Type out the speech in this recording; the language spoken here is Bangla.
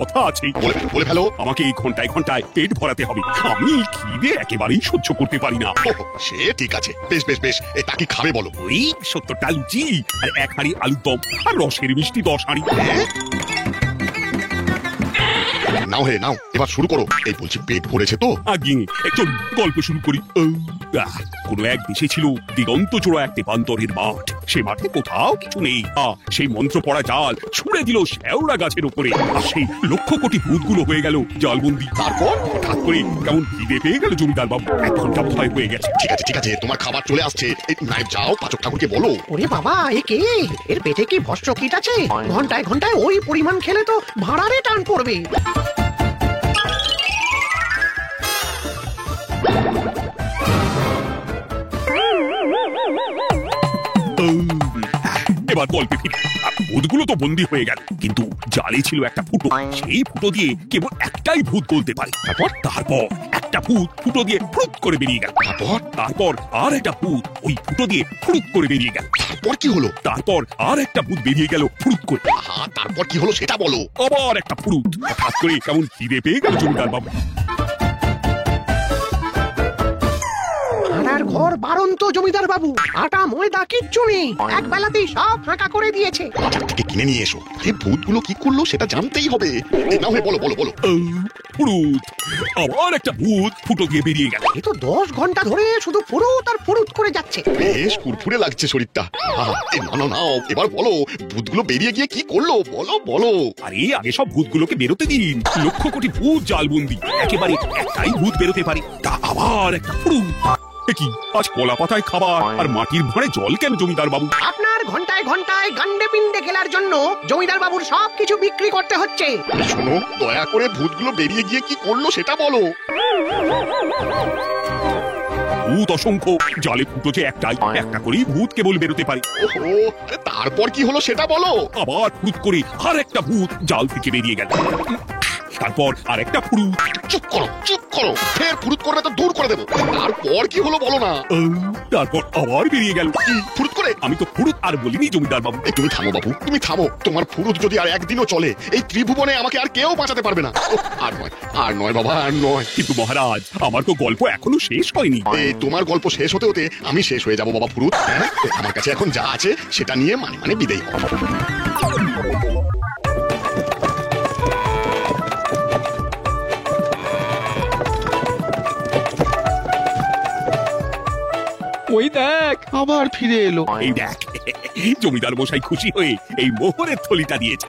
কথা আছে। বলে ফেলো। আমাকে ঘন্টায় ঘন্টায় পেট ভরাতে হবে। আমি খিদে একেবারেই সহ্য করতে পারি না। সে ঠিক আছে, বেশ বেশ বেশ, তা কি খাবে বলো? ওই 70টা লুচি আর 1 হাঁড়ি আলুর দম আর রসের মিষ্টি 10 হাঁড়ি। নাও হে নাও, এবার শুরু করো। এই বলছি পেট ভরেছে তো? আগে চল গল্প শুরু করি। কোনো এক দেশে ছিল দিগন্ত চূড়া এক দেবান্তরের মাঠ। সে মাঠে কোথাও কিছু নেই। সেই মন্ত্র পড়া জাল ছুঁড়ে দিল শেওড়া গাছের উপরে, আর সেই লক্ষ কোটি ভূতগুলো হয়ে গেল জালবন্দি। তারপর হঠাৎ করে কেমন খিদে পেয়ে গেল জমিদার বাবু। 1 ঘন্টা ভয় হয়ে গেছে। ঠিক আছে, তোমার খাবার চলে আসছে। নাইব যাও, পাচক ঠাকুরকে বলো। ওরে বাবা, এ কে? এর পেটে কি ভস্ম কীট আছে? ঘন্টায় ঘন্টায় ওই পরিমাণ খেলে তো ভাড়ারে টান পড়বে। এবার গল্পে ফিরি। ভূতগুলো তো বন্দী হয়ে গেল, কিন্তু জালে ছিল একটা ফুটো। সেই ফুটো দিয়ে কেবল একটাই ভূত বলতে পারে। তারপর একটা ভূত ফুটো দিয়ে ফুট করে বেরিয়ে গেল। তারপর আর একটা ভূত ওই ফুটো দিয়ে ফুট করে বেরিয়ে গেল। তারপর কি হলো? তারপর আর একটা ভূত বেরিয়ে গেল ফুট করে। তারপর কি হলো সেটা বলো। আবার একটা ফুট। হঠাৎ করে কেমন খিদে পেয়ে গেল জমিদার বাবু। আর ঘর বারন্ত জমিদার বাবু, আটা ময়দা কিচ্ছু নেই, এক বেলাতেই সব ফাঁকা করে দিয়েছে। বাজার থেকে কিনে নিয়ে এসো। এই ভূতগুলো কি করলো সেটা জানতেই হবে। নাও হে বলো বলো বলো। ফুরুত। আবার একটা ভূত ফুটো দিয়ে বেরিয়ে গেল। এ তো 10 ঘন্টা ধরে শুধু ফুরুত আর ফুরুত করে যাচ্ছে। বেশ ফুরফুরে লাগছে শরীরটা। নাও এবার বলো, ভূতগুলো বেরিয়ে গিয়ে কি করলো বলো বলো। আরে আগে সব ভূতগুলোকে বেরোতে দিন। লক্ষ কোটি ভূত জালবন্দি, একেবারে একটাই ভূত বেরোতে পারে। তা আবার একটা ফুরুত। কি আজ কলা পাতায় খাবার আর মাটির ভাঁড়ে জল কেন জমিদার বাবু? আপনার ঘন্টায় ঘন্টায় গান্ডে পিন্ডে খেলার জন্য জমিদার বাবুর সবকিছু বিক্রি করতে হচ্ছে। শোনো, দয়া করে ভূতগুলো বেরিয়ে গিয়ে কি করলো সেটা বলো। ভূত অসংখ্য, জালে ফুটো যে একটাই, একটা করেই ভূত কেবল বেরোতে পারে। ওহো, তারপর কি হলো সেটা বলো। আবার ফুট করে আর একটা ভূত জাল থেকে বেরিয়ে গেল। তারপর আর একটা ফুরুত। চুপ করো, ফের ফুরুত করবে তো দূর করে দেবো। তারপর কি হলো বলো না। তারপর আবার বেরিয়ে গেল। ফুরুত করে? আমি তো ফুরুত আর বলিনি জমিদার বাবু। তুমি থামো বাবু, তুমি থামো। তোমার ফুরুত যদি আর একদিনও চলে, এই ত্রিভুবনে আমাকে আর কেউ বাঁচাতে পারবে না। আর নয় বাবা, আর নয়। কিন্তু মহারাজ, আমার তো গল্প এখনো শেষ হয়নি। তোমার গল্প শেষ হতে হতে আমি শেষ হয়ে যাবো বাবা ফুরুত। আমার কাছে এখন যা আছে সেটা নিয়ে মানে বিদায় হও। ওই দেখ আবার ফিরে এলো। এই দেখ, জমিদার মশাই খুশি হয়ে এই মোহরের থলিটা দিয়েছে।